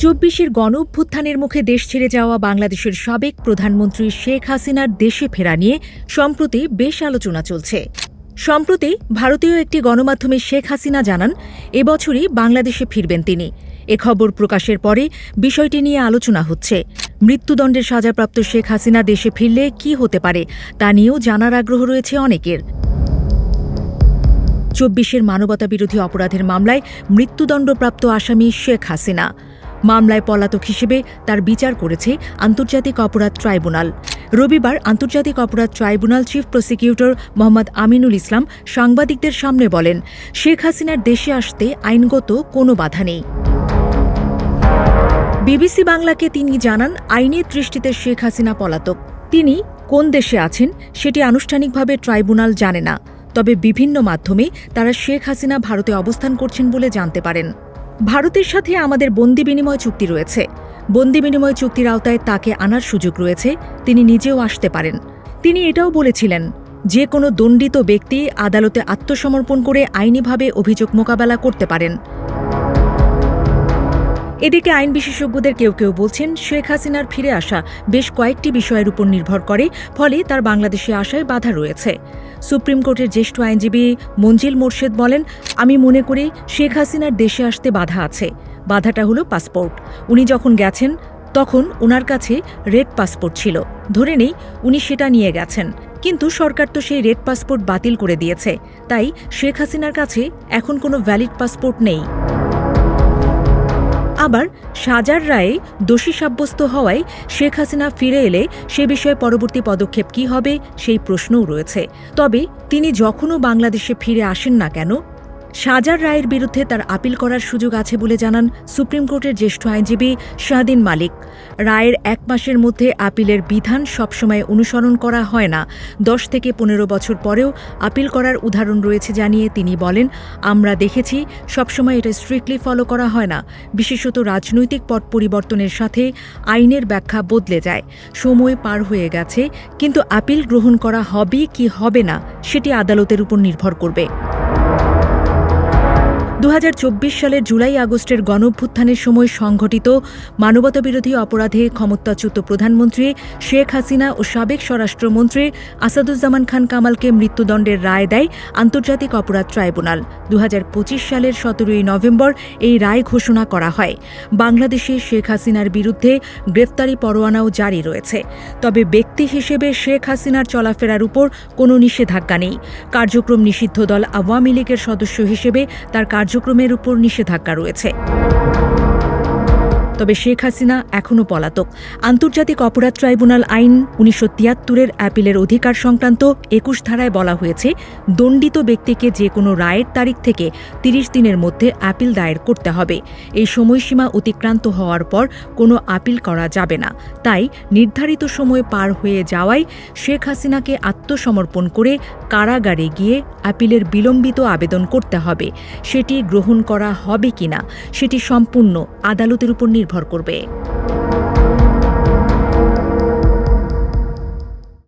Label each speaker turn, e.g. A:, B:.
A: ২৪-এর গণঅভ্যুত্থানের মুখে দেশ ছেড়ে যাওয়া বাংলাদেশের সাবেক প্রধানমন্ত্রী শেখ হাসিনার দেশে ফেরা নিয়ে সম্প্রতি বেশ আলোচনা চলছে। সম্প্রতি ভারতীয় একটি গণমাধ্যমে শেখ হাসিনা জানান, এবছরই বাংলাদেশে ফিরবেন তিনি। এ খবর প্রকাশের পরে বিষয়টি নিয়ে আলোচনা হচ্ছে। মৃত্যুদণ্ডের সাজাপ্রাপ্ত শেখ হাসিনা দেশে ফিরলে কী হতে পারে তা নিয়েও জানার আগ্রহ রয়েছে অনেকের। ২৪-এর মানবতাবিরোধী অপরাধের মামলায় মৃত্যুদণ্ডপ্রাপ্ত আসামি শেখ হাসিনা। মামলায় পলাতক হিসেবে তার বিচার করেছে আন্তর্জাতিক অপরাধ ট্রাইব্যুনাল। রবিবার আন্তর্জাতিক অপরাধ tribunal chief prosecutor Mohammad Aminul Islam সাংবাদিকদের সামনে বলেন, শেখ হাসিনার দেশে আসতে আইনগত কোনো বাধা নেই। বিবিসি বাংলাকে তিনি জানান, আইনের দৃষ্টিতে শেখ হাসিনা পলাতক। তিনি কোন দেশে আছেন সেটি আনুষ্ঠানিকভাবে ট্রাইব্যুনাল জানে না, তবে বিভিন্ন মাধ্যমে তারা শেখ হাসিনা ভারতে অবস্থান করছেন বলে জানতে পারেন। ভারতের সাথে আমাদের বন্দি বিনিময় চুক্তি রয়েছে। বন্দি বিনিময় চুক্তির আওতায় তাকে আনার সুযোগ রয়েছে, তিনি নিজেও আসতে পারেন। তিনি এটাও বলেছিলেন, যে কোনো দণ্ডিত ব্যক্তি আদালতে আত্মসমর্পণ করে আইনিভাবে অভিযোগ মোকাবেলা করতে পারেন। এদিকে আইন বিশেষজ্ঞদের কেউ কেউ বলছেন, শেখ হাসিনার ফিরে আসা বেশ কয়েকটি বিষয়ের উপর নির্ভর করে, ফলে তার বাংলাদেশে আসায় বাধা রয়েছে। সুপ্রিম কোর্টের জ্যেষ্ঠ আইনজীবী মঞ্জিল মোরশেদ বলেন, আমি মনে করি শেখ হাসিনার দেশে আসতে বাধা আছে। বাধাটা হলো পাসপোর্ট। উনি যখন গেছেন তখন ওনার কাছে রেড পাসপোর্ট ছিল, ধরে নেই উনি সেটা নিয়ে গেছেন, কিন্তু সরকার তো সেই রেড পাসপোর্ট বাতিল করে দিয়েছে, তাই শেখ হাসিনার কাছে এখন কোনো ভ্যালিড পাসপোর্ট নেই। আবার সাজার রায়ে দোষী সাব্যস্ত হওয়ায় শেখ হাসিনা ফিরে এলে সে বিষয়ে পরবর্তী পদক্ষেপ কী হবে সেই প্রশ্নও রয়েছে। তবে তিনি যখনও বাংলাদেশে ফিরে আসেন না কেন, সাজার রায়ের বিরুদ্ধে তার আপিল করার সুযোগ আছে বলে জানান সুপ্রিম কোর্টের জ্যেষ্ঠ আইনজীবী শাহদিন মালিক। রায়ের ১ মাসের মধ্যে আপিলের বিধান সবসময় অনুসরণ করা হয় না। ১০ থেকে ১৫ বছর পরেও আপিল করার উদাহরণ রয়েছে জানিয়ে তিনি বলেন, আমরা দেখেছি সবসময় এটা স্ট্রিক্টলি ফলো করা হয় না। বিশেষত রাজনৈতিক পট পরিবর্তনের সাথে আইনের ব্যাখ্যা বদলে যায়। সময় পার হয়ে গেছে, কিন্তু আপিল গ্রহণ করা হবে কি হবে না সেটি আদালতের উপর নির্ভর করবে। ২০২৪ সালের জুলাই আগস্টের গণঅভ্যুত্থানের সময় সংঘটিত মানবতাবিরোধী অপরাধে ক্ষমতাচ্যুত প্রধানমন্ত্রী শেখ হাসিনা ও সাবেক স্বরাষ্ট্রমন্ত্রী আসাদুজ্জামান খান কামালকে মৃত্যুদণ্ডের রায় দেয় আন্তর্জাতিক অপরাধ ট্রাইব্যুনাল। ২০২৫ সালের ১৭ই নভেম্বর এই রায় ঘোষণা করা হয়। বাংলাদেশে শেখ হাসিনার বিরুদ্ধে গ্রেফতারি পরোয়ানাও জারি রয়েছে। তবে ব্যক্তি হিসেবে শেখ হাসিনার চলাফেরার উপর কোনো নিষেধাজ্ঞা নেই। কার্যক্রম নিষিদ্ধ দল আওয়ামী লীগের সদস্য হিসেবে তার কার্যক্রমের উপর নিষেধাজ্ঞা রয়েছে। তবে শেখ হাসিনা এখনও পলাতক। আন্তর্জাতিক অপরাধ ট্রাইব্যুনাল আইন ১৯৭৩-এর অ্যাপিলের অধিকার সংক্রান্ত ২১ ধারায় বলা হয়েছে, দণ্ডিত ব্যক্তিকে যে কোনো রায়ের তারিখ থেকে ৩০ দিনের মধ্যে আপিল দায়ের করতে হবে। এই সময়সীমা অতিক্রান্ত হওয়ার পর কোনো আপিল করা যাবে না। তাই নির্ধারিত সময় পার হয়ে যাওয়ায় শেখ হাসিনাকে আত্মসমর্পণ করে কারাগারে গিয়ে আপিলের বিলম্বিত আবেদন করতে হবে। সেটি গ্রহণ করা হবে কিনা সেটি সম্পূর্ণ আদালতের উপর নির্ভর করবে।